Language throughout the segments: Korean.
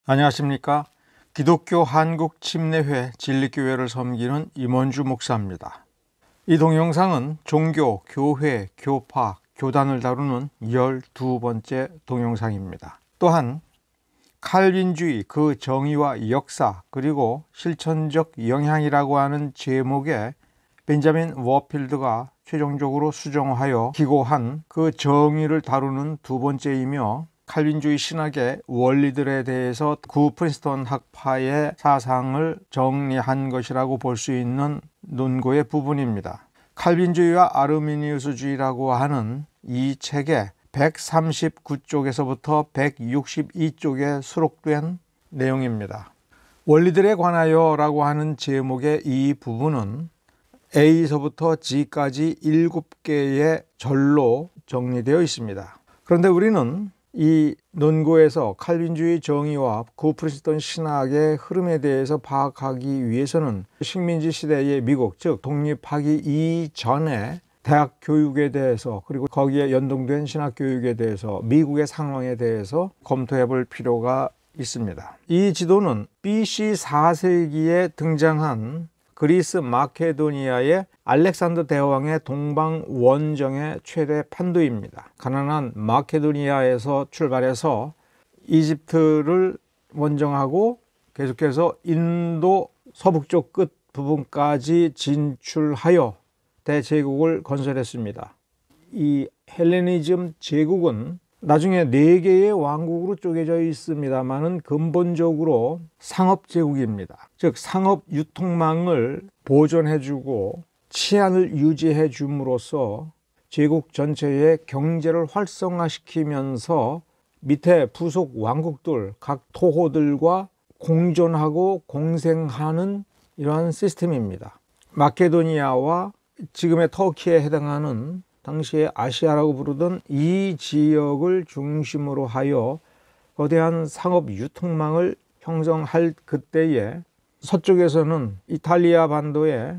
안녕하십니까? 기독교 한국침례회 진리교회를 섬기는 임원주 목사입니다. 이 동영상은 종교, 교회, 교파, 교단을 다루는 12번째 동영상입니다. 또한 칼빈주의, 그 정의와 역사, 그리고 실천적 영향이라고 하는 제목의 벤자민 워필드가 최종적으로 수정하여 기고한 그 정의를 다루는 두 번째이며, 칼빈주의 신학의 원리들에 대해서 구 프린스턴 학파의 사상을 정리한 것이라고 볼 수 있는 논고의 부분입니다. 칼빈주의와 아르미니우스주의라고 하는 이 책의 139쪽에서부터 162쪽에 수록된 내용입니다. 원리들에 관하여 라고 하는 제목의 이 부분은 A서부터 G까지 7개의 절로 정리되어 있습니다. 그런데 우리는 이 논고에서 칼빈주의 정의와 구 프린스턴 신학의 흐름에 대해서 파악하기 위해서는 식민지 시대의 미국, 즉 독립하기 이전에 대학 교육에 대해서, 그리고 거기에 연동된 신학 교육에 대해서, 미국의 상황에 대해서 검토해 볼 필요가 있습니다. 이 지도는 BC 4세기에 등장한 그리스 마케도니아의 알렉산더 대왕의 동방 원정의 최대 판도입니다. 가난한 마케도니아에서 출발해서 이집트를 원정하고 계속해서 인도 서북쪽 끝 부분까지 진출하여 대제국을 건설했습니다. 이 헬레니즘 제국은 나중에 4개의 왕국으로 쪼개져 있습니다만은 근본적으로 상업제국입니다. 즉 상업 유통망을 보존해주고 치안을 유지해 줌으로써 제국 전체의 경제를 활성화시키면서 밑에 부속 왕국들, 각 토호들과 공존하고 공생하는 이러한 시스템입니다. 마케도니아와 지금의 터키에 해당하는 당시에 아시아라고 부르던 이 지역을 중심으로 하여 거대한 상업 유통망을 형성할 그때에 서쪽에서는 이탈리아 반도에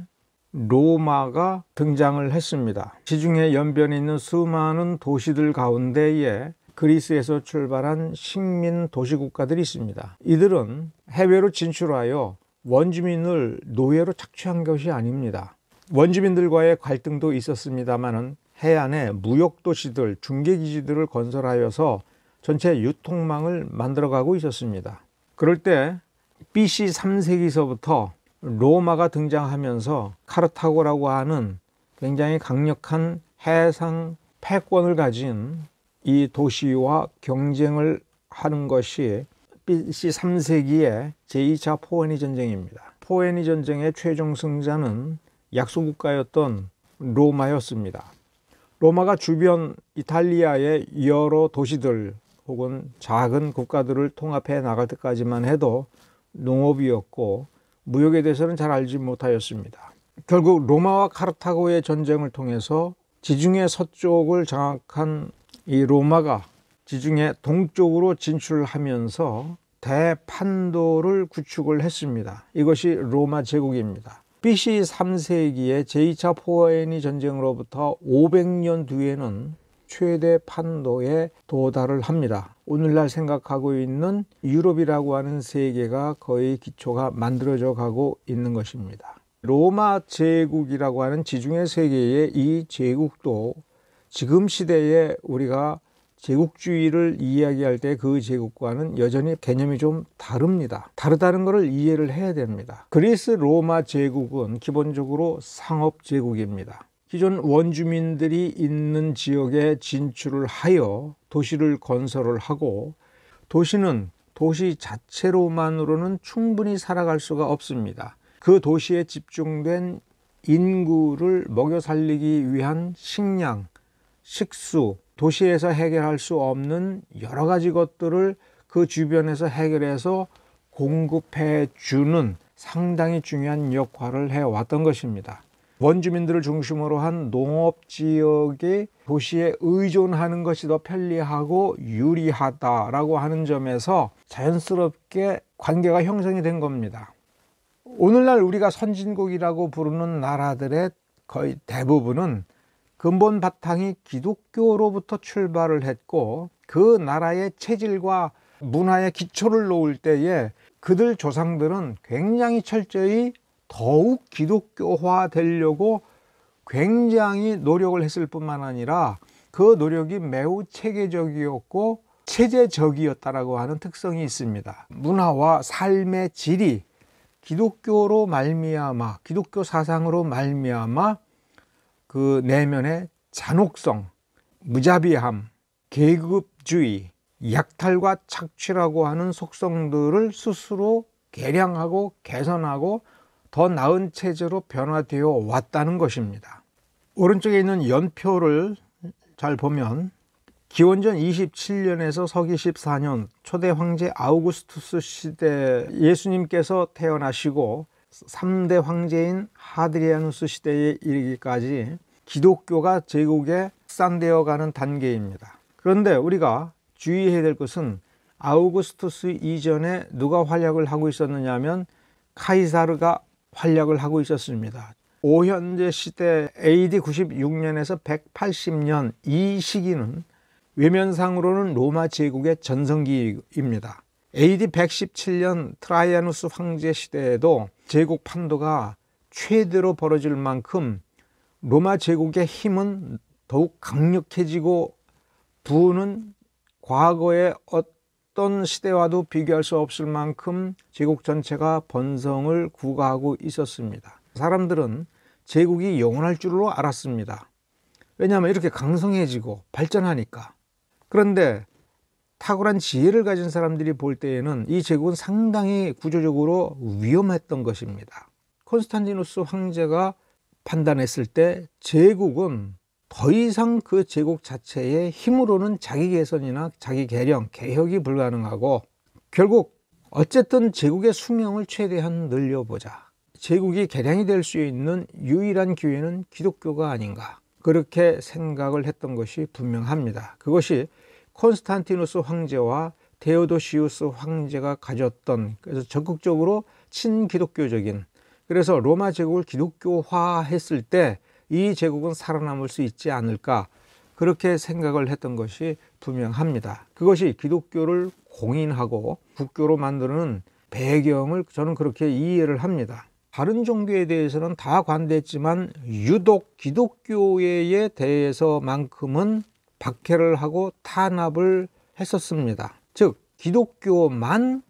로마가 등장을 했습니다. 지중해 연변에 있는 수많은 도시들 가운데에 그리스에서 출발한 식민 도시국가들이 있습니다. 이들은 해외로 진출하여 원주민을 노예로 착취한 것이 아닙니다. 원주민들과의 갈등도 있었습니다마는 해안에 무역도시들, 중개기지들을 건설하여서 전체 유통망을 만들어가고 있었습니다. 그럴 때 BC 3세기서부터 로마가 등장하면서 카르타고라고 하는 굉장히 강력한 해상 패권을 가진 이 도시와 경쟁을 하는 것이 BC 3세기의 제2차 포에니 전쟁입니다. 포에니 전쟁의 최종 승자는 약소국가였던 로마였습니다. 로마가 주변 이탈리아의 여러 도시들 혹은 작은 국가들을 통합해 나갈 때까지만 해도 농업이었고 무역에 대해서는 잘 알지 못하였습니다. 결국 로마와 카르타고의 전쟁을 통해서 지중해 서쪽을 장악한 이 로마가 지중해 동쪽으로 진출하면서 대판도를 구축을 했습니다. 이것이 로마 제국입니다. BC 3세기의 제2차 포에니 전쟁으로부터 500년 뒤에는 최대 판도에 도달을 합니다. 오늘날 생각하고 있는 유럽이라고 하는 세계가 거의 기초가 만들어져 가고 있는 것입니다. 로마 제국이라고 하는 지중해 세계의 이 제국도 지금 시대에 우리가 제국주의를 이야기할 때 그 제국과는 여전히 개념이 좀 다릅니다. 다르다는 것을 이해를 해야 됩니다. 그리스 로마 제국은 기본적으로 상업 제국입니다. 기존 원주민들이 있는 지역에 진출을 하여 도시를 건설을 하고, 도시는 도시 자체로만으로는 충분히 살아갈 수가 없습니다. 그 도시에 집중된 인구를 먹여 살리기 위한 식량, 식수, 도시에서 해결할 수 없는 여러 가지 것들을 그 주변에서 해결해서 공급해 주는 상당히 중요한 역할을 해왔던 것입니다. 원주민들을 중심으로 한 농업지역이 도시에 의존하는 것이 더 편리하고 유리하다라고 하는 점에서 자연스럽게 관계가 형성이 된 겁니다. 오늘날 우리가 선진국이라고 부르는 나라들의 거의 대부분은 근본 바탕이 기독교로부터 출발을 했고, 그 나라의 체질과 문화의 기초를 놓을 때에 그들 조상들은 굉장히 철저히 더욱 기독교화 되려고 굉장히 노력을 했을 뿐만 아니라 그 노력이 매우 체계적이었고 체제적이었다라고 하는 특성이 있습니다. 문화와 삶의 질이 기독교로 말미암아, 기독교 사상으로 말미암아 그 내면의 잔혹성, 무자비함, 계급주의, 약탈과 착취라고 하는 속성들을 스스로 개량하고 개선하고 더 나은 체제로 변화되어 왔다는 것입니다. 오른쪽에 있는 연표를 잘 보면 기원전 27년에서 서기 14년 초대 황제 아우구스투스 시대 예수님께서 태어나시고 3대 황제인 하드리아누스 시대에 이르기까지 기독교가 제국에 확산되어 가는 단계입니다. 그런데 우리가 주의해야 될 것은 아우구스투스 이전에 누가 활약을 하고 있었느냐 하면 카이사르가 활약을 하고 있었습니다. 오현제 시대 AD 96년에서 180년 이 시기는 외면상으로는 로마 제국의 전성기입니다. AD 117년 트라이아누스 황제 시대에도 제국 판도가 최대로 벌어질 만큼 로마 제국의 힘은 더욱 강력해지고 부는 과거의 어떤 시대와도 비교할 수 없을 만큼 제국 전체가 번성을 구가하고 있었습니다. 사람들은 제국이 영원할 줄로 알았습니다. 왜냐하면 이렇게 강성해지고 발전하니까. 그런데 탁월한 지혜를 가진 사람들이 볼 때에는 이 제국은 상당히 구조적으로 위험했던 것입니다. 콘스탄티누스 황제가 판단했을 때 제국은 더 이상 그 제국 자체의 힘으로는 자기 개선이나 자기 개량, 개혁이 불가능하고 결국 어쨌든 제국의 수명을 최대한 늘려보자. 제국이 개량이 될 수 있는 유일한 기회는 기독교가 아닌가. 그렇게 생각을 했던 것이 분명합니다. 그것이 콘스탄티누스 황제와 데오도시우스 황제가 가졌던, 그래서 적극적으로 친기독교적인, 그래서 로마 제국을 기독교화했을 때 이 제국은 살아남을 수 있지 않을까, 그렇게 생각을 했던 것이 분명합니다. 그것이 기독교를 공인하고 국교로 만드는 배경을 저는 그렇게 이해를 합니다. 다른 종교에 대해서는 다 관대했지만 유독 기독교에 대해서만큼은 박해를 하고 탄압을 했었습니다. 즉 기독교만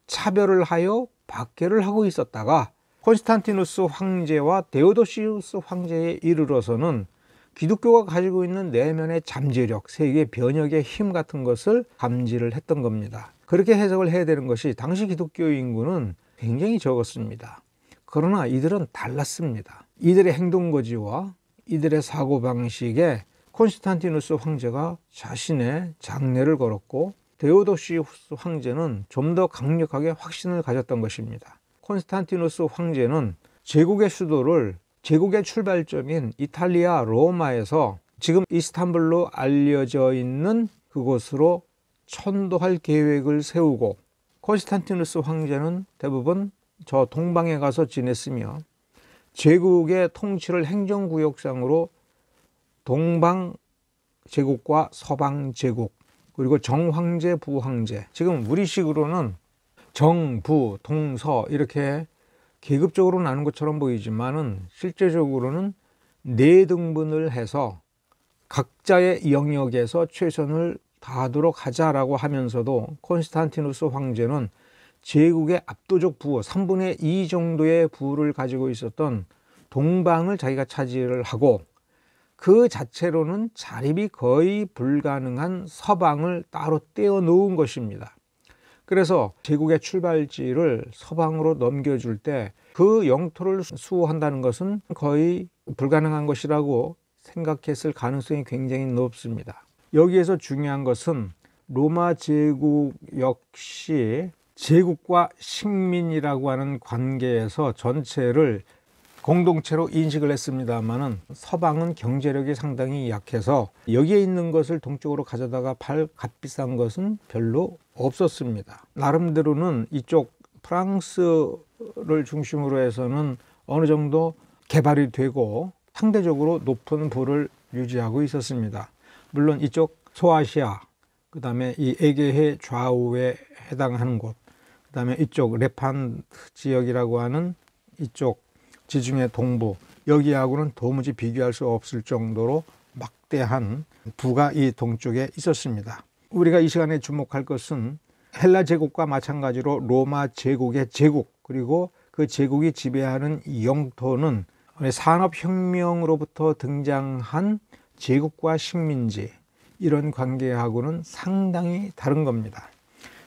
차별을 하여 박해를 하고 있었다가 콘스탄티누스 황제와 데오도시우스 황제에 이르러서는 기독교가 가지고 있는 내면의 잠재력, 세계 변혁의 힘 같은 것을 감지를 했던 겁니다. 그렇게 해석을 해야 되는 것이 당시 기독교 인구는 굉장히 적었습니다. 그러나 이들은 달랐습니다. 이들의 행동거지와 이들의 사고방식에 콘스탄티누스 황제가 자신의 장래를 걸었고 데오도시우스 황제는 좀 더 강력하게 확신을 가졌던 것입니다. 콘스탄티누스 황제는 제국의 수도를 제국의 출발점인 이탈리아 로마에서 지금 이스탄불로 알려져 있는 그곳으로 천도할 계획을 세우고, 콘스탄티누스 황제는 대부분 저 동방에 가서 지냈으며 제국의 통치를 행정구역상으로 동방 제국과 서방 제국, 그리고 정황제, 부황제, 지금 우리식으로는 정, 부, 동, 서 이렇게 계급적으로 나눈 것처럼 보이지만은 실제적으로는 4등분을 해서 각자의 영역에서 최선을 다하도록 하자라고 하면서도 콘스탄티누스 황제는 제국의 압도적 부호 3분의 2 정도의 부를 가지고 있었던 동방을 자기가 차지를 하고, 그 자체로는 자립이 거의 불가능한 서방을 따로 떼어 놓은 것입니다. 그래서 제국의 출발지를 서방으로 넘겨줄 때 그 영토를 수호한다는 것은 거의 불가능한 것이라고 생각했을 가능성이 굉장히 높습니다. 여기에서 중요한 것은 로마 제국 역시 제국과 식민이라고 하는 관계에서 전체를 공동체로 인식을 했습니다마는 서방은 경제력이 상당히 약해서 여기에 있는 것을 동쪽으로 가져다가 팔 값비싼 것은 별로 없었습니다. 나름대로는 이쪽 프랑스를 중심으로 해서는 어느 정도 개발이 되고 상대적으로 높은 부를 유지하고 있었습니다. 물론 이쪽 소아시아, 그 다음에 이 에게해 좌우에 해당하는 곳, 그 다음에 이쪽 레판트 지역이라고 하는 이쪽 지중해 동부, 여기하고는 도무지 비교할 수 없을 정도로 막대한 부가 이 동쪽에 있었습니다. 우리가 이 시간에 주목할 것은 헬라 제국과 마찬가지로 로마 제국의 제국, 그리고 그 제국이 지배하는 영토는 산업혁명으로부터 등장한 제국과 식민지, 이런 관계하고는 상당히 다른 겁니다.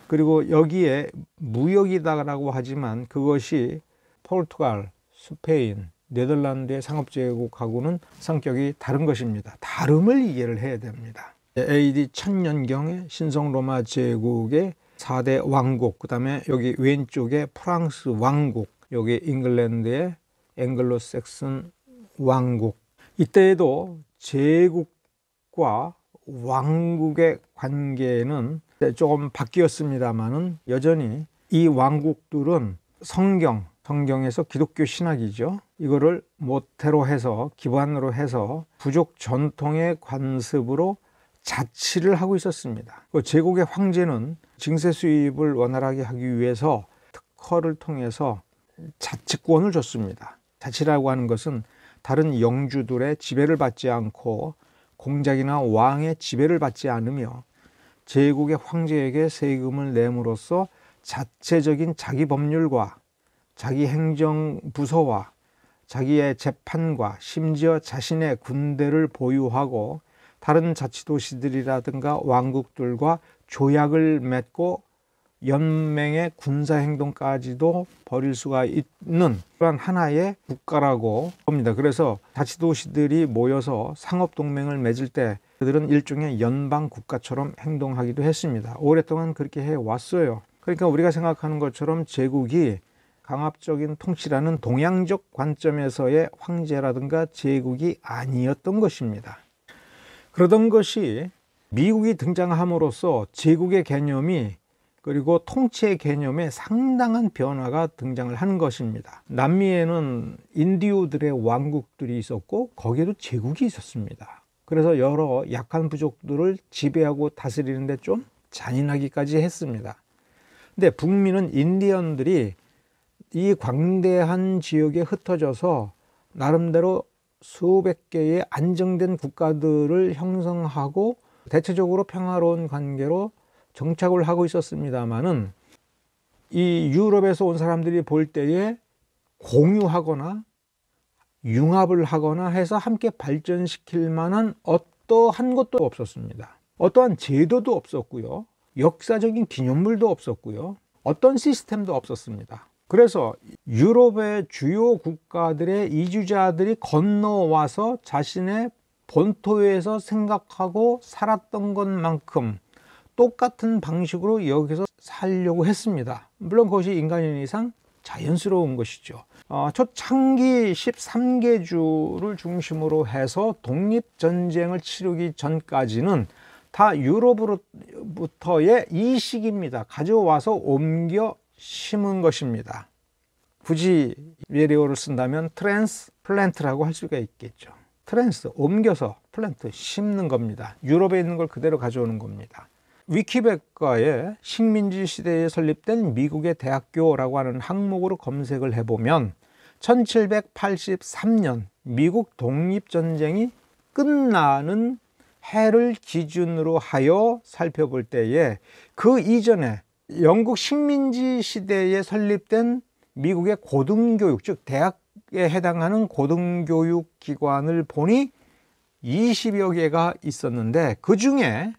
그리고 여기에 무역이다라고 하지만 그것이 포르투갈, 스페인, 네덜란드의 상업제국하고는 성격이 다른 것입니다. 다름을 이해를 해야 됩니다. AD 1000년경에 신성로마 제국의 4대 왕국, 그 다음에 여기 왼쪽에 프랑스 왕국, 여기 잉글랜드의 앵글로색슨 왕국. 이때에도 제국과 왕국의 관계는 조금 바뀌었습니다만은 여전히 이 왕국들은 성경에서 기독교 신학이죠. 이거를 모태로 해서, 기반으로 해서 부족 전통의 관습으로 자치를 하고 있었습니다. 그 제국의 황제는 징세 수입을 원활하게 하기 위해서 특허를 통해서 자치권을 줬습니다. 자치라고 하는 것은 다른 영주들의 지배를 받지 않고 공작이나 왕의 지배를 받지 않으며 제국의 황제에게 세금을 내므로써 자체적인 자기 법률과 자기 행정부서와 자기의 재판과 심지어 자신의 군대를 보유하고 다른 자치도시들이라든가 왕국들과 조약을 맺고 연맹의 군사행동까지도 벌일 수가 있는 그런 하나의 국가라고 봅니다. 그래서 자치도시들이 모여서 상업동맹을 맺을 때 그들은 일종의 연방국가처럼 행동하기도 했습니다. 오랫동안 그렇게 해왔어요. 그러니까 우리가 생각하는 것처럼 제국이 강압적인 통치라는 동양적 관점에서의 황제라든가 제국이 아니었던 것입니다. 그러던 것이 미국이 등장함으로써 제국의 개념이, 그리고 통치의 개념에 상당한 변화가 등장을 하는 것입니다. 남미에는 인디오들의 왕국들이 있었고 거기에도 제국이 있었습니다. 그래서 여러 약한 부족들을 지배하고 다스리는데 좀 잔인하기까지 했습니다. 근데 북미는 인디언들이 이 광대한 지역에 흩어져서 나름대로 수백 개의 안정된 국가들을 형성하고 대체적으로 평화로운 관계로 정착을 하고 있었습니다만은 이 유럽에서 온 사람들이 볼 때에 공유하거나 융합을 하거나 해서 함께 발전시킬 만한 어떠한 것도 없었습니다. 어떠한 제도도 없었고요. 역사적인 기념물도 없었고요. 어떤 시스템도 없었습니다. 그래서 유럽의 주요 국가들의 이주자들이 건너와서 자신의 본토에서 생각하고 살았던 것만큼 똑같은 방식으로 여기서 살려고 했습니다. 물론 그것이 인간인이상 자연스러운 것이죠. 초창기 13개주를 중심으로 해서 독립전쟁을 치르기 전까지는 다 유럽으로부터의 이식입니다. 가져와서 옮겨 심은 것입니다. 굳이 외래어를 쓴다면 트랜스플랜트라고 할 수가 있겠죠. 트랜스, 옮겨서, 플랜트, 심는 겁니다. 유럽에 있는 걸 그대로 가져오는 겁니다. 위키백과에 식민지 시대에 설립된 미국의 대학교라고 하는 항목으로 검색을 해보면 1783년 미국 독립전쟁이 끝나는 해를 기준으로 하여 살펴볼 때에 그 이전에 영국 식민지 시대에 설립된 미국의 고등교육, 즉 대학에 해당하는 고등교육 기관을 보니 20여 개가 있었는데 그 중에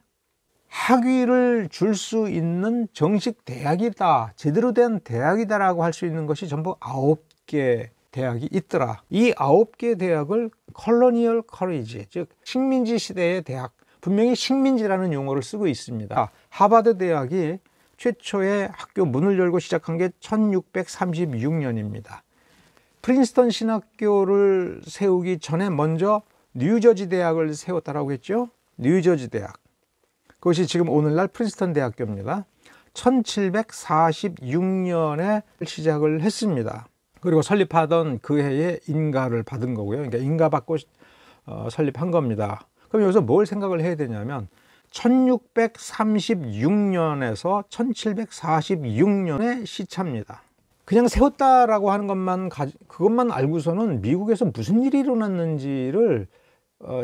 학위를 줄 수 있는 정식 대학이다, 제대로 된 대학이다라고 할 수 있는 것이 전부 9개 대학이 있더라. 이 9개 대학을 컬로니얼 커리지, 즉 식민지 시대의 대학, 분명히 식민지라는 용어를 쓰고 있습니다. 하버드 대학이 최초의 학교 문을 열고 시작한 게 1636년입니다. 프린스턴 신학교를 세우기 전에 먼저 뉴저지 대학을 세웠다라고 했죠. 뉴저지 대학. 그것이 지금 오늘날 프린스턴 대학교입니다. 1746년에 시작을 했습니다. 그리고 설립하던 그 해에 인가를 받은 거고요. 그러니까 인가 받고 설립한 겁니다. 그럼 여기서 뭘 생각을 해야 되냐면 1636년에서 1746년의 시차입니다. 그냥 세웠다라고 하는 그것만 알고서는 미국에서 무슨 일이 일어났는지를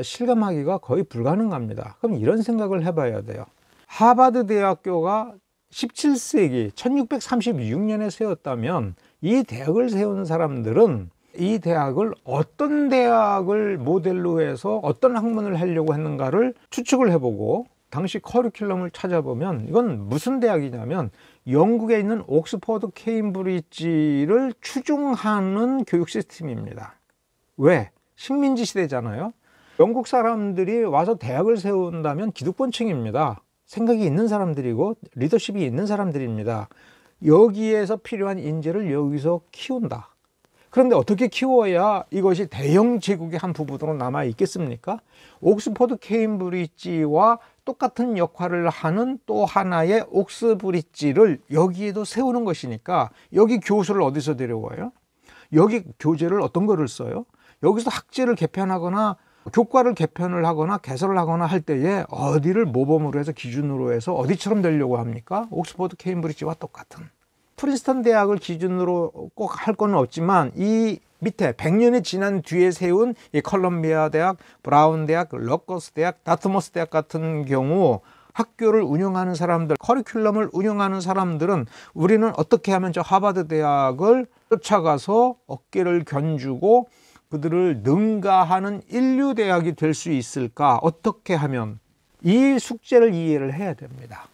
실감하기가 거의 불가능합니다. 그럼 이런 생각을 해봐야 돼요. 하버드 대학교가 17세기 1636년에 세웠다면 이 대학을 세운 사람들은 이 대학을 어떤 대학을 모델로 해서 어떤 학문을 하려고 했는가를 추측을 해보고 당시 커리큘럼을 찾아보면 이건 무슨 대학이냐면 영국에 있는 옥스퍼드 케임브리지를 추종하는 교육 시스템입니다. 왜? 식민지 시대잖아요. 영국 사람들이 와서 대학을 세운다면 기득권층입니다. 생각이 있는 사람들이고 리더십이 있는 사람들입니다. 여기에서 필요한 인재를 여기서 키운다. 그런데 어떻게 키워야 이것이 대영 제국의 한 부분으로 남아 있겠습니까? 옥스퍼드 케임브리지와 똑같은 역할을 하는 또 하나의 옥스브리지를 여기에도 세우는 것이니까 여기 교수를 어디서 데려와요? 여기 교재를 어떤 거를 써요? 여기서 학제를 개편하거나 교과를 개편을 하거나 개설을 하거나 할 때에 어디를 모범으로 해서 기준으로 해서 어디처럼 되려고 합니까? 옥스퍼드 케임브리지와 똑같은. 프린스턴 대학을 기준으로 꼭 할 건 없지만 이 밑에 100년이 지난 뒤에 세운 이 컬럼비아 대학, 브라운 대학, 러커스 대학, 다트머스 대학 같은 경우 학교를 운영하는 사람들, 커리큘럼을 운영하는 사람들은 우리는 어떻게 하면 저 하버드 대학을 쫓아가서 어깨를 견주고 그들을 능가하는 인류 대학이 될 수 있을까? 어떻게 하면? 이 숙제를 이해를 해야 됩니다.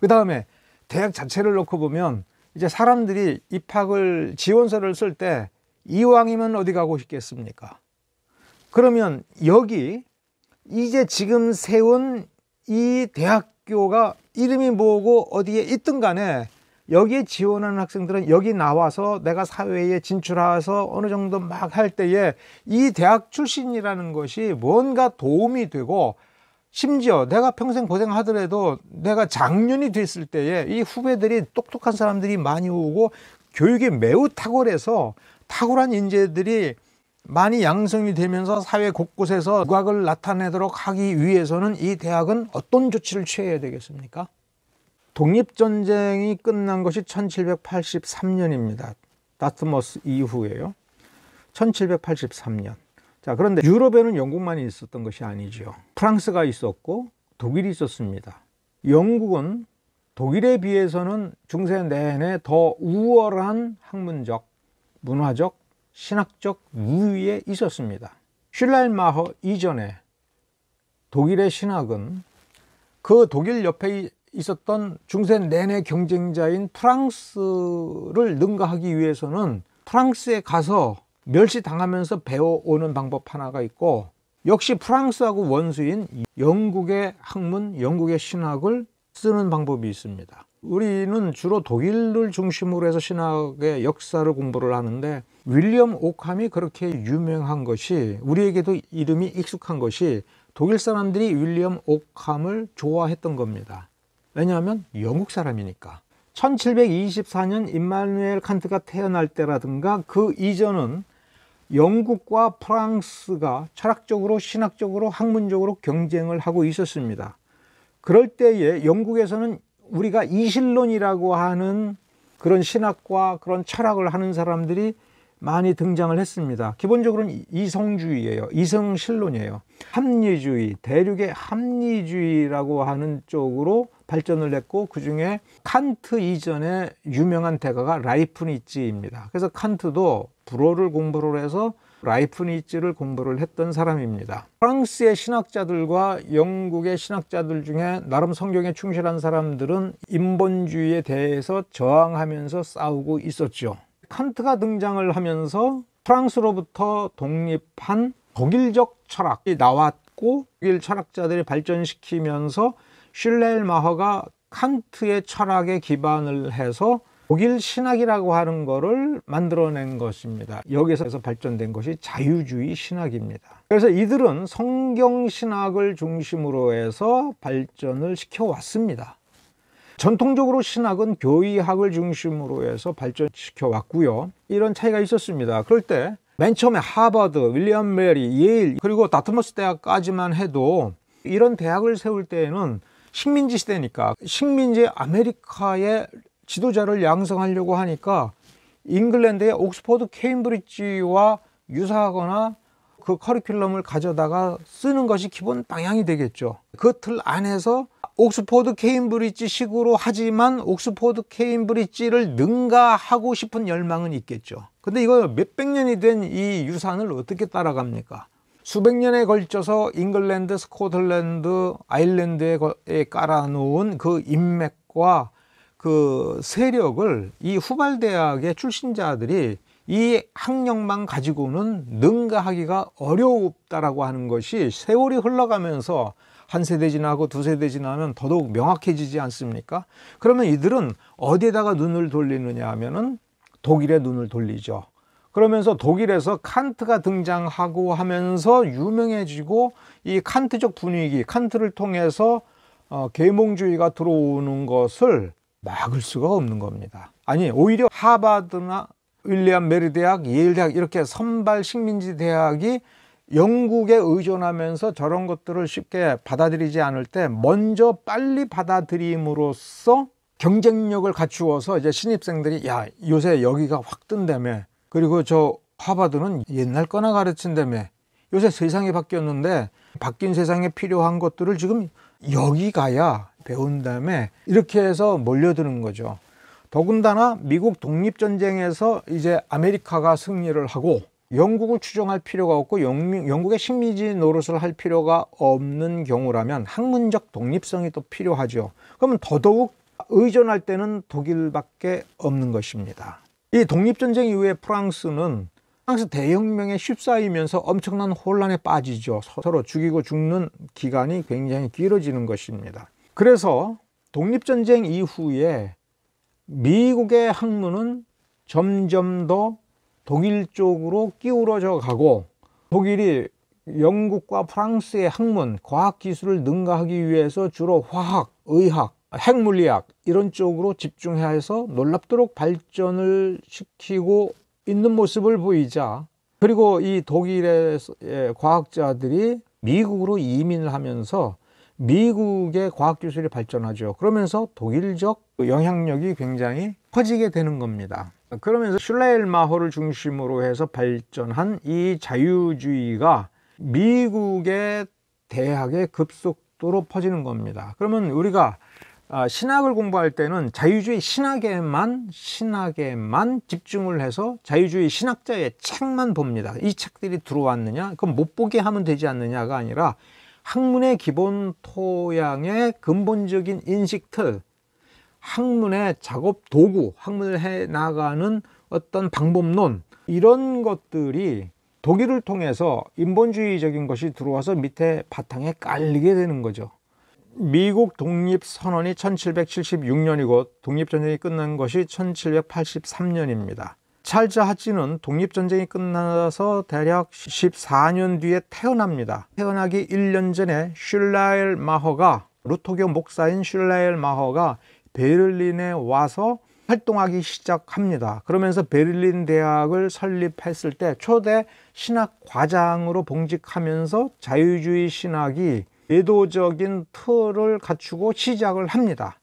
그 다음에 대학 자체를 놓고 보면 이제 사람들이 입학을 지원서를 쓸 때 이왕이면 어디 가고 싶겠습니까? 그러면 여기 이제 지금 세운 이 대학교가 이름이 뭐고 어디에 있든 간에 여기에 지원하는 학생들은 여기 나와서 내가 사회에 진출해서 어느 정도 막 할 때에 이 대학 출신이라는 것이 뭔가 도움이 되고 심지어 내가 평생 고생하더라도 내가 장년이 됐을 때에 이 후배들이 똑똑한 사람들이 많이 오고 교육이 매우 탁월해서 탁월한 인재들이 많이 양성이 되면서 사회 곳곳에서 두각을 나타내도록 하기 위해서는 이 대학은 어떤 조치를 취해야 되겠습니까? 독립전쟁이 끝난 것이 1783년입니다. 다트머스 이후에요. 1783년. 자, 그런데 유럽에는 영국만이 있었던 것이 아니죠. 프랑스가 있었고 독일이 있었습니다. 영국은 독일에 비해서는 중세 내내 더 우월한 학문적, 문화적, 신학적 우위에 있었습니다. 슐레르마허 이전에 독일의 신학은 그 독일 옆에 있었던 중세 내내 경쟁자인 프랑스를 능가하기 위해서는 프랑스에 가서 멸시당하면서 배워오는 방법 하나가 있고, 역시 프랑스하고 원수인 영국의 학문, 영국의 신학을 쓰는 방법이 있습니다. 우리는 주로 독일을 중심으로 해서 신학의 역사를 공부를 하는데, 윌리엄 오캄이 그렇게 유명한 것이, 우리에게도 이름이 익숙한 것이 독일 사람들이 윌리엄 오캄을 좋아했던 겁니다. 왜냐하면 영국 사람이니까. 1724년 임마누엘 칸트가 태어날 때라든가 그 이전은 영국과 프랑스가 철학적으로, 신학적으로, 학문적으로 경쟁을 하고 있었습니다. 그럴 때에 영국에서는 우리가 이실론이라고 하는 그런 신학과 그런 철학을 하는 사람들이 많이 등장을 했습니다. 기본적으로는 이성주의예요. 이성신론이에요. 합리주의, 대륙의 합리주의라고 하는 쪽으로 발전을 했고, 그 중에 칸트 이전에 유명한 대가가 라이프니츠입니다. 그래서 칸트도 불어를 공부를 해서 라이프니츠를 공부를 했던 사람입니다. 프랑스의 신학자들과 영국의 신학자들 중에 나름 성경에 충실한 사람들은 인본주의에 대해서 저항하면서 싸우고 있었죠. 칸트가 등장을 하면서 프랑스로부터 독립한 독일적 철학이 나왔고, 독일 철학자들이 발전시키면서 슐레르마허가 칸트의 철학에 기반을 해서 독일 신학이라고 하는 것을 만들어낸 것입니다. 여기서 발전된 것이 자유주의 신학입니다. 그래서 이들은 성경 신학을 중심으로 해서 발전을 시켜왔습니다. 전통적으로 신학은 교의학을 중심으로 해서 발전시켜 왔고요. 이런 차이가 있었습니다. 그럴 때 맨 처음에 하버드, 윌리엄 메리, 예일, 그리고 다트머스 대학까지만 해도 이런 대학을 세울 때에는 식민지 시대니까 식민지 아메리카의 지도자를 양성하려고 하니까 잉글랜드의 옥스퍼드 케임브리지와 유사하거나 그 커리큘럼을 가져다가 쓰는 것이 기본 방향이 되겠죠. 그 틀 안에서 옥스퍼드 케임브리지 식으로 하지만 옥스퍼드 케임브리지를 능가하고 싶은 열망은 있겠죠. 근데 이거 몇백 년이 된 이 유산을 어떻게 따라갑니까? 수백 년에 걸쳐서 잉글랜드, 스코틀랜드, 아일랜드에 깔아놓은 그 인맥과 그 세력을 이 후발대학의 출신자들이 이 학력만 가지고는 능가하기가 어렵다라고 하는 것이 세월이 흘러가면서 한 세대 지나고 두 세대 지나면 더더욱 명확해지지 않습니까? 그러면 이들은 어디에다가 눈을 돌리느냐 하면은 독일에 눈을 돌리죠. 그러면서 독일에서 칸트가 등장하고 하면서 유명해지고 이 칸트적 분위기, 칸트를 통해서 계몽주의가 들어오는 것을 막을 수가 없는 겁니다. 아니, 오히려 하버드나 윌리엄 메리 대학, 예일 대학 이렇게 선발 식민지 대학이 영국에 의존하면서 저런 것들을 쉽게 받아들이지 않을 때 먼저 빨리 받아들임으로써 경쟁력을 갖추어서 이제 신입생들이 야, 요새 여기가 확 뜬다며, 그리고 저 하버드는 옛날 거나 가르친다며, 요새 세상이 바뀌었는데 바뀐 세상에 필요한 것들을 지금 여기 가야 배운다며, 이렇게 해서 몰려드는 거죠. 더군다나 미국 독립전쟁에서 이제 아메리카가 승리를 하고 영국을 추종할 필요가 없고 영국의 식민지 노릇을 할 필요가 없는 경우라면 학문적 독립성이 또 필요하죠. 그러면 더더욱 의존할 때는 독일밖에 없는 것입니다. 이 독립전쟁 이후에 프랑스 대혁명에 휩싸이면서 엄청난 혼란에 빠지죠. 서로 죽이고 죽는 기간이 굉장히 길어지는 것입니다. 그래서 독립전쟁 이후에 미국의 학문은 점점 더 독일 쪽으로 기울어져 가고, 독일이 영국과 프랑스의 학문, 과학기술을 능가하기 위해서 주로 화학, 의학, 핵물리학 이런 쪽으로 집중해서 놀랍도록 발전을 시키고 있는 모습을 보이자, 그리고 이 독일의 과학자들이 미국으로 이민을 하면서 미국의 과학기술이 발전하죠. 그러면서 독일적 영향력이 굉장히 커지게 되는 겁니다. 그러면서 슐레일마허를 중심으로 해서 발전한 이 자유주의가 미국의 대학에 급속도로 퍼지는 겁니다. 그러면 우리가 신학을 공부할 때는 자유주의 신학에만 집중을 해서 자유주의 신학자의 책만 봅니다. 이 책들이 들어왔느냐? 그럼 못 보게 하면 되지 않느냐가 아니라 학문의 기본 토양의 근본적인 인식틀, 학문의 작업 도구, 학문을 해 나가는 어떤 방법론, 이런 것들이 독일을 통해서 인본주의적인 것이 들어와서 밑에 바탕에 깔리게 되는 거죠. 미국 독립선언이 1776년이고 독립전쟁이 끝난 것이 1783년입니다. 찰스 하치는 독립전쟁이 끝나서 대략 14년 뒤에 태어납니다. 태어나기 1년 전에 루터교 목사인 슐라엘마허가 베를린에 와서 활동하기 시작합니다. 그러면서 베를린 대학을 설립했을 때 초대 신학과장으로 봉직하면서 자유주의 신학이 제도적인 틀을 갖추고 시작을 합니다.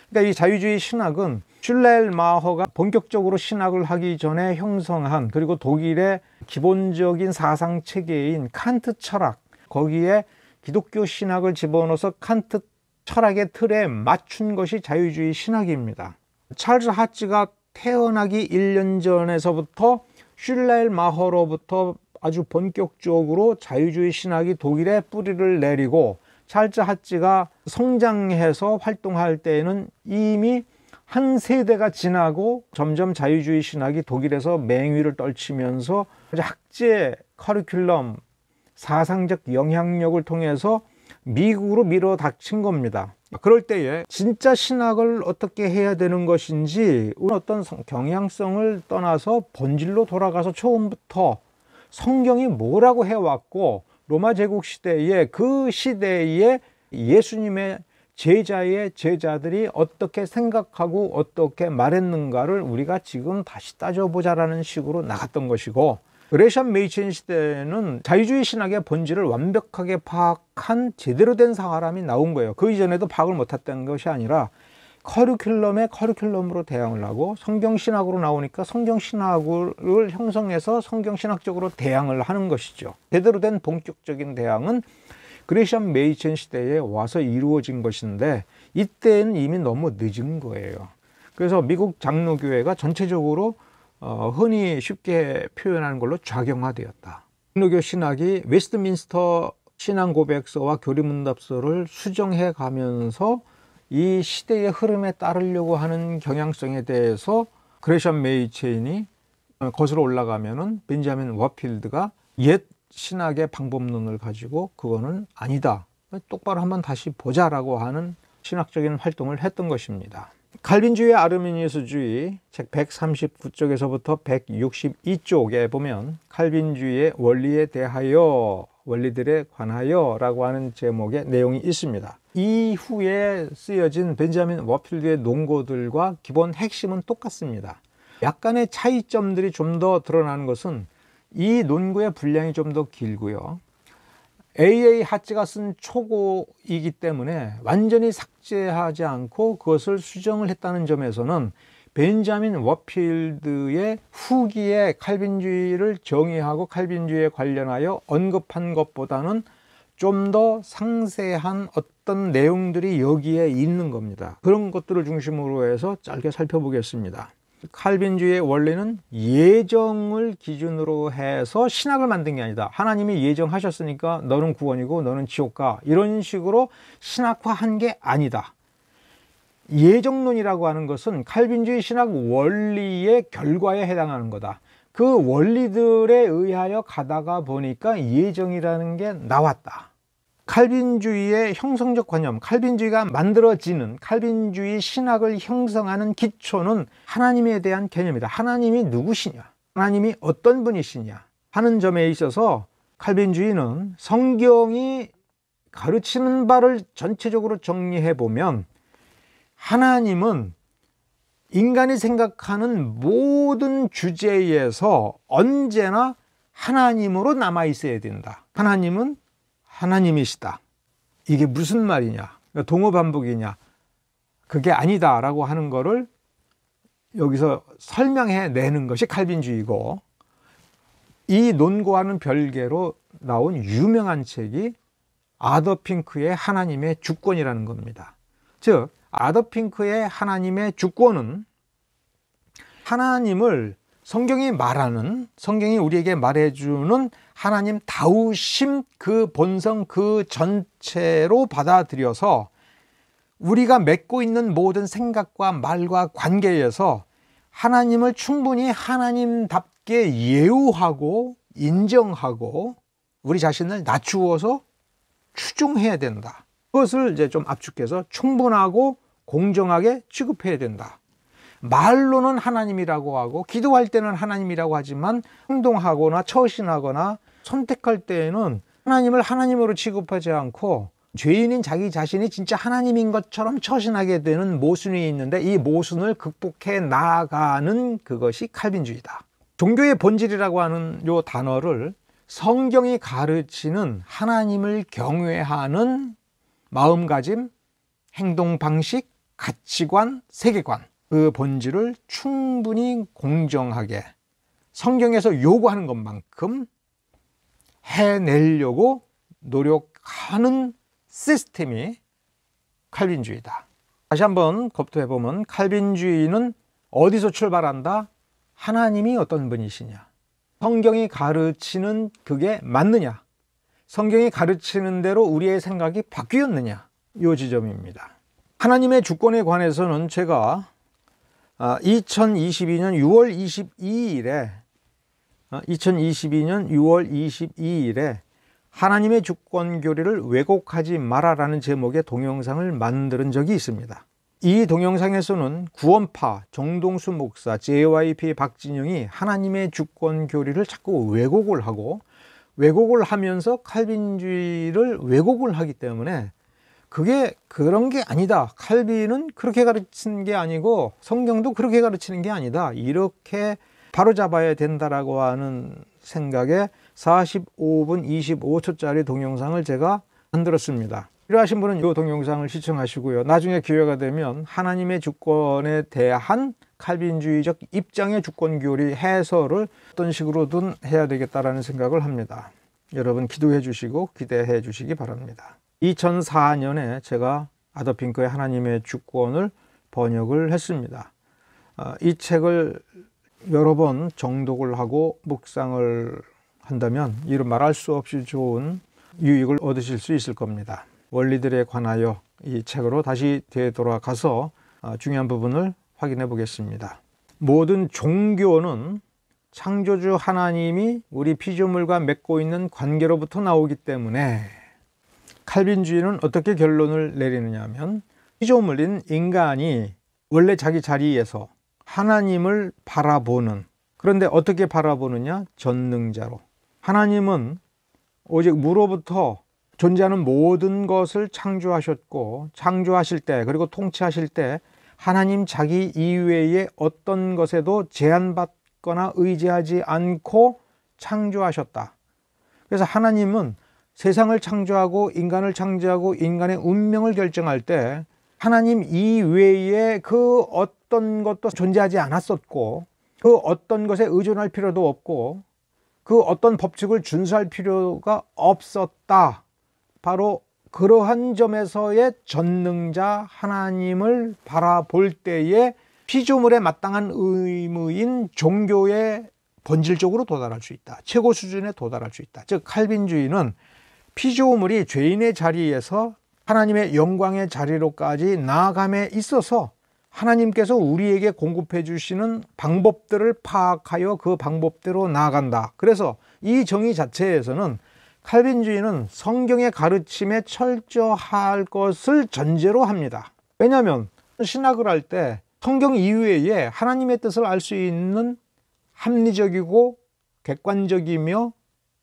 그러니까 이 자유주의 신학은 슐레일마허가 본격적으로 신학을 하기 전에 형성한, 그리고 독일의 기본적인 사상 체계인 칸트 철학, 거기에 기독교 신학을 집어넣어서 칸트 철학의 틀에 맞춘 것이 자유주의 신학입니다. 찰스 하치가 태어나기 1년 전에서부터 슐레일마허로부터 아주 본격적으로 자유주의 신학이 독일에 뿌리를 내리고, 찰스 하치가 성장해서 활동할 때에는 이미 한 세대가 지나고 점점 자유주의 신학이 독일에서 맹위를 떨치면서 학제, 커리큘럼, 사상적 영향력을 통해서 미국으로 밀어닥친 겁니다. 그럴 때에 진짜 신학을 어떻게 해야 되는 것인지, 어떤 경향성을 떠나서 본질로 돌아가서 처음부터 성경이 뭐라고 해왔고, 로마 제국 시대에 그 시대에 예수님의 제자의 제자들이 어떻게 생각하고 어떻게 말했는가를 우리가 지금 다시 따져보자라는 식으로 나갔던 것이고, 그레샴 메이첸 시대에는 자유주의 신학의 본질을 완벽하게 파악한 제대로 된 사람이 나온 거예요. 그 이전에도 파악을 못했던 것이 아니라 커리큘럼에 커리큘럼으로 대항을 하고 성경신학으로 나오니까 성경신학을 형성해서 성경신학적으로 대항을 하는 것이죠. 제대로 된 본격적인 대항은 그레샴 메이첸 시대에 와서 이루어진 것인데 이때는 이미 너무 늦은 거예요. 그래서 미국 장로교회가 전체적으로 흔히 쉽게 표현하는 걸로 좌경화되었다. 장로교 신학이 웨스트민스터 신앙고백서와 교리문답서를 수정해 가면서 이 시대의 흐름에 따르려고 하는 경향성에 대해서 그레샴 메이첸이 거슬러 올라가면은 벤자민 워필드가 옛 신학의 방법론을 가지고 그거는 아니다, 똑바로 한번 다시 보자라고 하는 신학적인 활동을 했던 것입니다. 칼빈주의 아르미니우스주의 책 139쪽에서부터 162쪽에 보면 칼빈주의의 원리에 대하여, 원리들에 관하여 라고 하는 제목의 내용이 있습니다. 이후에 쓰여진 벤자민 워필드의 논고들과 기본 핵심은 똑같습니다. 약간의 차이점들이 좀 더 드러나는 것은 이 논고의 분량이 좀 더 길고요. A.A. 하츠가 쓴 초고이기 때문에 완전히 삭제하지 않고 그것을 수정을 했다는 점에서는 벤자민 워필드의 후기에 칼빈주의를 정의하고 칼빈주의에 관련하여 언급한 것보다는 좀 더 상세한 어떤 내용들이 여기에 있는 겁니다. 그런 것들을 중심으로 해서 짧게 살펴보겠습니다. 칼빈주의의 원리는 예정을 기준으로 해서 신학을 만든 게 아니다. 하나님이 예정하셨으니까 너는 구원이고 너는 지옥 가, 이런 식으로 신학화한 게 아니다. 예정론이라고 하는 것은 칼빈주의 신학 원리의 결과에 해당하는 거다. 그 원리들에 의하여 가다가 보니까 예정이라는 게 나왔다. 칼빈주의의 형성적 관념, 칼빈주의가 만들어지는 칼빈주의 신학을 형성하는 기초는 하나님에 대한 개념이다. 하나님이 누구시냐, 하나님이 어떤 분이시냐 하는 점에 있어서 칼빈주의는 성경이 가르치는 바를 전체적으로 정리해 보면 하나님은 인간이 생각하는 모든 주제에서 언제나 하나님으로 남아 있어야 된다. 하나님은 하나님이시다. 이게 무슨 말이냐, 동어 반복이냐, 그게 아니다 라고 하는 거를 여기서 설명해 내는 것이 칼빈주의고, 이 논고와는 별개로 나온 유명한 책이 아더 핑크의 하나님의 주권이라는 겁니다. 즉 아더 핑크의 하나님의 주권은 하나님을 성경이 말하는, 성경이 우리에게 말해주는 하나님 다우심, 그 본성 그 전체로 받아들여서 우리가 맺고 있는 모든 생각과 말과 관계에서 하나님을 충분히 하나님답게 예우하고 인정하고 우리 자신을 낮추어서 추종해야 된다. 그것을 이제 좀 압축해서 충분하고 공정하게 취급해야 된다. 말로는 하나님이라고 하고 기도할 때는 하나님이라고 하지만 행동하거나 처신하거나 선택할 때에는 하나님을 하나님으로 취급하지 않고 죄인인 자기 자신이 진짜 하나님인 것처럼 처신하게 되는 모순이 있는데, 이 모순을 극복해 나아가는 그것이 칼빈주의다. 종교의 본질이라고 하는 이 단어를 성경이 가르치는 하나님을 경외하는 마음가짐, 행동 방식, 가치관, 세계관, 그 본질을 충분히 공정하게 성경에서 요구하는 것만큼 해내려고 노력하는 시스템이 칼빈주의다. 다시 한번 검토해보면 칼빈주의는 어디서 출발한다? 하나님이 어떤 분이시냐, 성경이 가르치는 그게 맞느냐, 성경이 가르치는 대로 우리의 생각이 바뀌었느냐, 이 지점입니다. 하나님의 주권에 관해서는 제가 2022년 6월 22일에 하나님의 주권 교리를 왜곡하지 마라라는 제목의 동영상을 만든 적이 있습니다. 이 동영상에서는 구원파 정동수 목사, JYP 박진영이 하나님의 주권 교리를 자꾸 왜곡을 하면서 칼빈주의를 왜곡을 하기 때문에 그게 그런 게 아니다, 칼빈은 그렇게 가르치는 게 아니고 성경도 그렇게 가르치는 게 아니다, 이렇게 바로잡아야 된다라고 하는 생각에 45분 25초짜리 동영상을 제가 만들었습니다. 필요하신 분은 이 동영상을 시청하시고요. 나중에 기회가 되면 하나님의 주권에 대한 칼빈주의적 입장의 주권교리 해설을 어떤 식으로든 해야 되겠다라는 생각을 합니다. 여러분 기도해 주시고 기대해 주시기 바랍니다. 2004년에 제가 아더 핑크의 하나님의 주권을 번역을 했습니다. 이 책을 여러 번 정독을 하고 묵상을 한다면 이를 말할 수 없이 좋은 유익을 얻으실 수 있을 겁니다. 원리들에 관하여 이 책으로 다시 되돌아가서 중요한 부분을 확인해 보겠습니다. 모든 종교는 창조주 하나님이 우리 피조물과 맺고 있는 관계로부터 나오기 때문에 칼빈주의는 어떻게 결론을 내리느냐 하면 피조물인 인간이 원래 자기 자리에서 하나님을 바라보는, 그런데 어떻게 바라보느냐? 전능자로. 하나님은 오직 무로부터 존재하는 모든 것을 창조하셨고, 창조하실 때 그리고 통치하실 때 하나님 자기 이외의 어떤 것에도 제한받거나 의지하지 않고 창조하셨다. 그래서 하나님은 세상을 창조하고 인간을 창조하고 인간의 운명을 결정할 때 하나님 이외에 그 어떤 것도 존재하지 않았었고, 그 어떤 것에 의존할 필요도 없고, 그 어떤 법칙을 준수할 필요가 없었다. 바로 그러한 점에서의 전능자 하나님을 바라볼 때에 피조물에 마땅한 의무인 종교에 본질적으로 도달할 수 있다. 최고 수준에 도달할 수 있다. 즉 칼빈주의는 피조물이 죄인의 자리에서 하나님의 영광의 자리로까지 나아감에 있어서 하나님께서 우리에게 공급해 주시는 방법들을 파악하여 그 방법대로 나아간다. 그래서 이 정의 자체에서는 칼빈주의는 성경의 가르침에 철저할 것을 전제로 합니다. 왜냐하면 신학을 할 때 성경 이외에 하나님의 뜻을 알 수 있는 합리적이고 객관적이며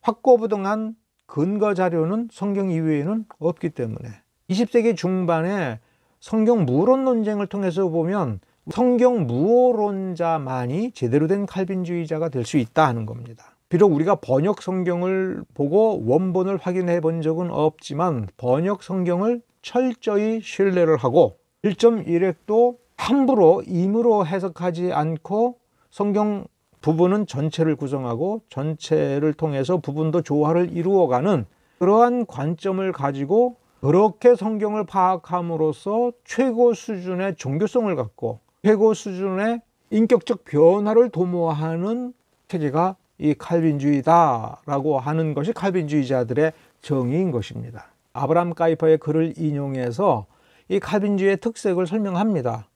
확고부동한 근거 자료는 성경 이외에는 없기 때문에 20세기 중반에 성경 무론 논쟁을 통해서 보면 성경 무호론자만이 제대로 된 칼빈주의자가 될 수 있다 하는 겁니다. 비록 우리가 번역 성경을 보고 원본을 확인해 본 적은 없지만 번역 성경을 철저히 신뢰를 하고 1.1핵도 함부로 임으로 해석하지 않고 성경 부분은 전체를 구성하고 전체를 통해서 부분도 조화를 이루어가는 그러한 관점을 가지고 그렇게 성경을 파악함으로써 최고 수준의 종교성을 갖고 최고 수준의 인격적 변화를 도모하는 체제가 이 칼빈주의다라고 하는 것이 칼빈주의자들의 정의인 것입니다. 아브라함 카이퍼의 글을 인용해서 이 칼빈주의의 특색을 설명합니다.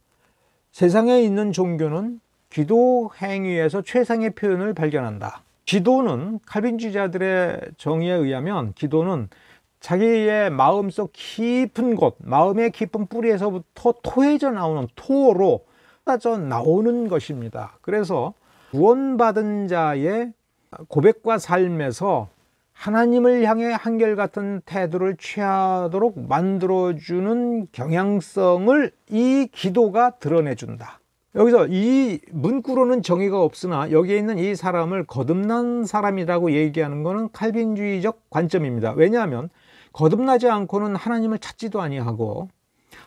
세상에 있는 종교는 기도 행위에서 최상의 표현을 발견한다. 기도는 칼빈주의자들의 정의에 의하면 기도는 자기의 마음속 깊은 곳, 마음의 깊은 뿌리에서부터 토해져 나오는 토로 쏟아져 나오는 것입니다. 그래서 구원받은 자의 고백과 삶에서 하나님을 향해 한결같은 태도를 취하도록 만들어주는 경향성을 이 기도가 드러내준다. 여기서 이 문구로는 정의가 없으나 여기에 있는 이 사람을 거듭난 사람이라고 얘기하는 것은 칼빈주의적 관점입니다. 왜냐하면 거듭나지 않고는 하나님을 찾지도 아니하고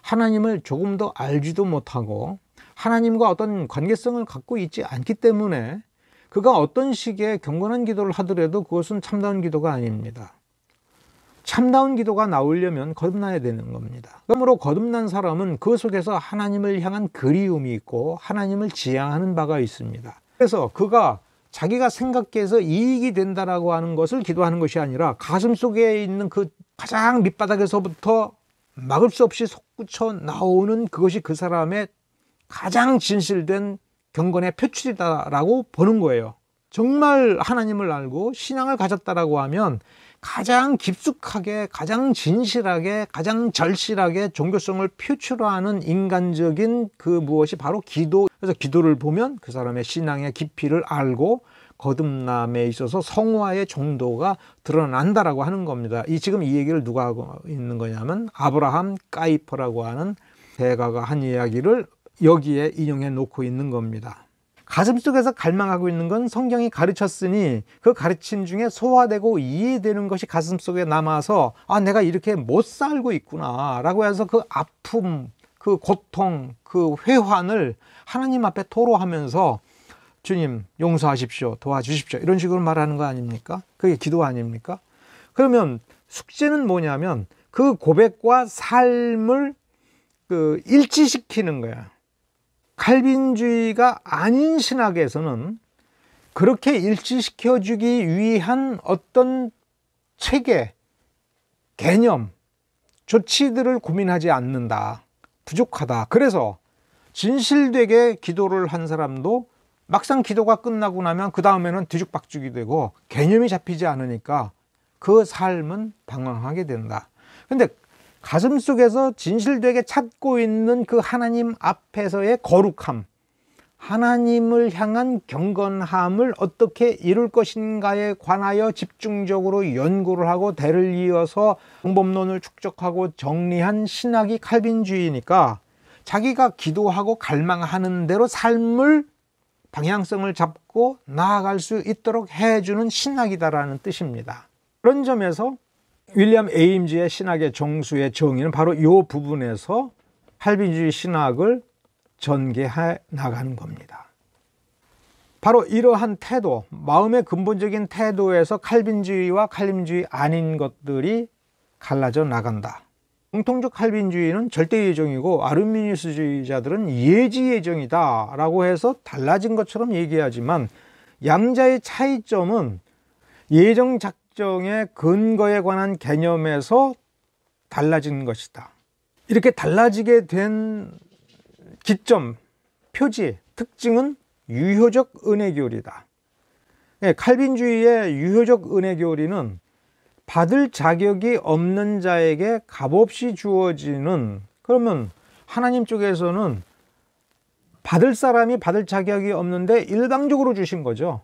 하나님을 조금 더 알지도 못하고 하나님과 어떤 관계성을 갖고 있지 않기 때문에 그가 어떤 식의 경건한 기도를 하더라도 그것은 참다운 기도가 아닙니다. 참다운 기도가 나오려면 거듭나야 되는 겁니다. 그러므로 거듭난 사람은 그 속에서 하나님을 향한 그리움이 있고 하나님을 지향하는 바가 있습니다. 그래서 그가 자기가 생각해서 이익이 된다라고 하는 것을 기도하는 것이 아니라 가슴 속에 있는 그 가장 밑바닥에서부터 막을 수 없이 솟구쳐 나오는 그것이 그 사람의 가장 진실된 경건의 표출이다라고 보는 거예요. 정말 하나님을 알고 신앙을 가졌다라고 하면 가장 깊숙하게, 가장 진실하게, 가장 절실하게 종교성을 표출하는 인간적인 그 무엇이 바로 기도. 그래서 기도를 보면 그 사람의 신앙의 깊이를 알고 거듭남에 있어서 성화의 정도가 드러난다라고 하는 겁니다. 지금 이 얘기를 누가 하고 있는 거냐면 아브라함 카이퍼라고 하는 대가가 한 이야기를 여기에 인용해 놓고 있는 겁니다. 가슴속에서 갈망하고 있는 건 성경이 가르쳤으니 그 가르침 중에 소화되고 이해되는 것이 가슴속에 남아서 아, 내가 이렇게 못 살고 있구나 라고 해서 그 아픔, 그 고통, 그 회환을 하나님 앞에 토로하면서 주님 용서하십시오, 도와주십시오 이런 식으로 말하는 거 아닙니까? 그게 기도 아닙니까? 그러면 숙제는 뭐냐면 그 고백과 삶을 일치시키는 거야. 칼빈주의가 아닌 신학에서는 그렇게 일치시켜주기 위한 어떤 체계, 개념, 조치들을 고민하지 않는다. 부족하다. 그래서 진실되게 기도를 한 사람도 막상 기도가 끝나고 나면 그 다음에는 뒤죽박죽이 되고 개념이 잡히지 않으니까 그 삶은 방황하게 된다. 근데 가슴속에서 진실되게 찾고 있는 그 하나님 앞에서의 거룩함, 하나님을 향한 경건함을 어떻게 이룰 것인가에 관하여 집중적으로 연구를 하고 대를 이어서 방법론을 축적하고 정리한 신학이 칼빈주의니까 자기가 기도하고 갈망하는 대로 삶을 방향성을 잡고 나아갈 수 있도록 해주는 신학이다라는 뜻입니다. 그런 점에서 윌리엄 에임즈의 신학의 정수의 정의는 바로 이 부분에서 칼빈주의 신학을 전개해 나가는 겁니다. 바로 이러한 태도, 마음의 근본적인 태도에서 칼빈주의와 칼빈주의 아닌 것들이 갈라져 나간다. 공통적 칼빈주의는 절대예정이고 아르미니우스주의자들은 예지예정이다 라고 해서 달라진 것처럼 얘기하지만 양자의 차이점은 예정 작정의 근거에 관한 개념에서 달라진 것이다. 이렇게 달라지게 된 기점, 표지, 특징은 유효적 은혜교리다. 칼빈주의의 유효적 은혜교리는 받을 자격이 없는 자에게 값없이 주어지는, 그러면 하나님 쪽에서는 받을 사람이 받을 자격이 없는데 일방적으로 주신 거죠.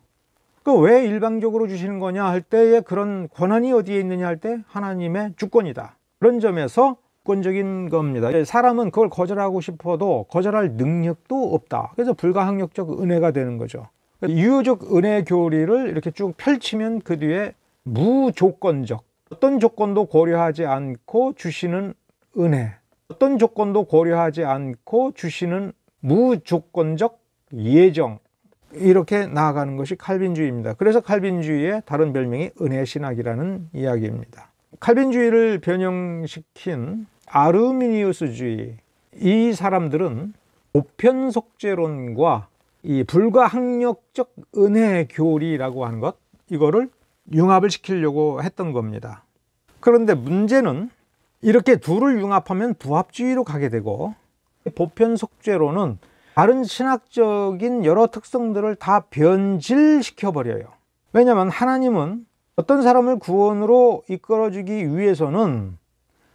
그 왜 일방적으로 주시는 거냐 할 때에 그런 권한이 어디에 있느냐 할 때 하나님의 주권이다. 그런 점에서 주권적인 겁니다. 사람은 그걸 거절하고 싶어도 거절할 능력도 없다. 그래서 불가항력적 은혜가 되는 거죠. 유효적 은혜 교리를 이렇게 쭉 펼치면 그 뒤에 무조건적, 어떤 조건도 고려하지 않고 주시는 은혜, 어떤 조건도 고려하지 않고 주시는 무조건적 예정, 이렇게 나아가는 것이 칼빈주의입니다. 그래서 칼빈주의의 다른 별명이 은혜신학이라는 이야기입니다. 칼빈주의를 변형시킨 아르미니우스주의, 이 사람들은 보편속죄론과 이 불가항력적 은혜 교리라고 하는 것, 이거를 융합을 시키려고 했던 겁니다. 그런데 문제는 이렇게 둘을 융합하면 부합주의로 가게 되고, 보편속죄론은 다른 신학적인 여러 특성들을 다 변질시켜 버려요. 왜냐하면 하나님은 어떤 사람을 구원으로 이끌어주기 위해서는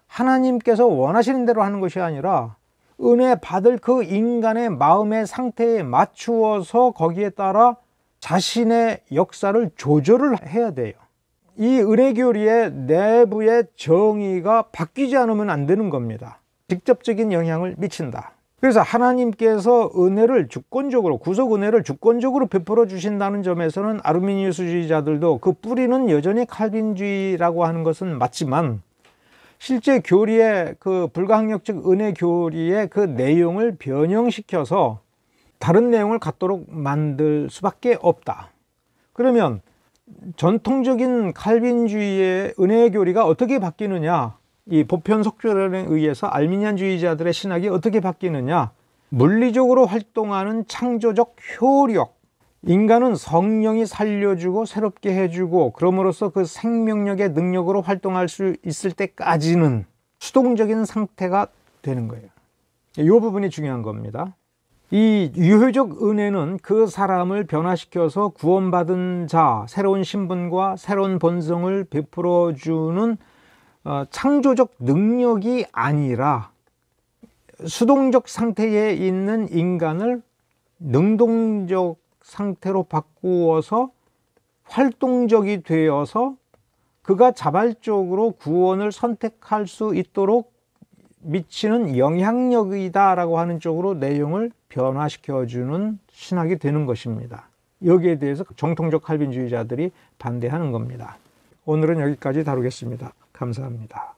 하나님께서 원하시는 대로 하는 것이 아니라 은혜 받을 그 인간의 마음의 상태에 맞추어서 거기에 따라 자신의 역사를 조절을 해야 돼요. 이 은혜교리의 내부의 정의가 바뀌지 않으면 안 되는 겁니다. 직접적인 영향을 미친다. 그래서 하나님께서 은혜를 주권적으로, 구속 은혜를 주권적으로 베풀어 주신다는 점에서는 아르미니우스주의자들도 그 뿌리는 여전히 칼빈주의라고 하는 것은 맞지만, 실제 교리의 그 불가항력적 은혜 교리의 그 내용을 변형시켜서 다른 내용을 갖도록 만들 수밖에 없다. 그러면 전통적인 칼빈주의의 은혜 교리가 어떻게 바뀌느냐, 이 보편 속죄론에 의해서 알미니안주의자들의 신학이 어떻게 바뀌느냐, 물리적으로 활동하는 창조적 효력, 인간은 성령이 살려주고 새롭게 해주고 그럼으로써 그 생명력의 능력으로 활동할 수 있을 때까지는 수동적인 상태가 되는 거예요. 이 부분이 중요한 겁니다. 이 유효적 은혜는 그 사람을 변화시켜서 구원받은 자, 새로운 신분과 새로운 본성을 베풀어주는 창조적 능력이 아니라 수동적 상태에 있는 인간을 능동적 상태로 바꾸어서 활동적이 되어서 그가 자발적으로 구원을 선택할 수 있도록 미치는 영향력이다라고 하는 쪽으로 내용을 변화시켜주는 신학이 되는 것입니다. 여기에 대해서 정통적 칼빈주의자들이 반대하는 겁니다. 오늘은 여기까지 다루겠습니다. 감사합니다.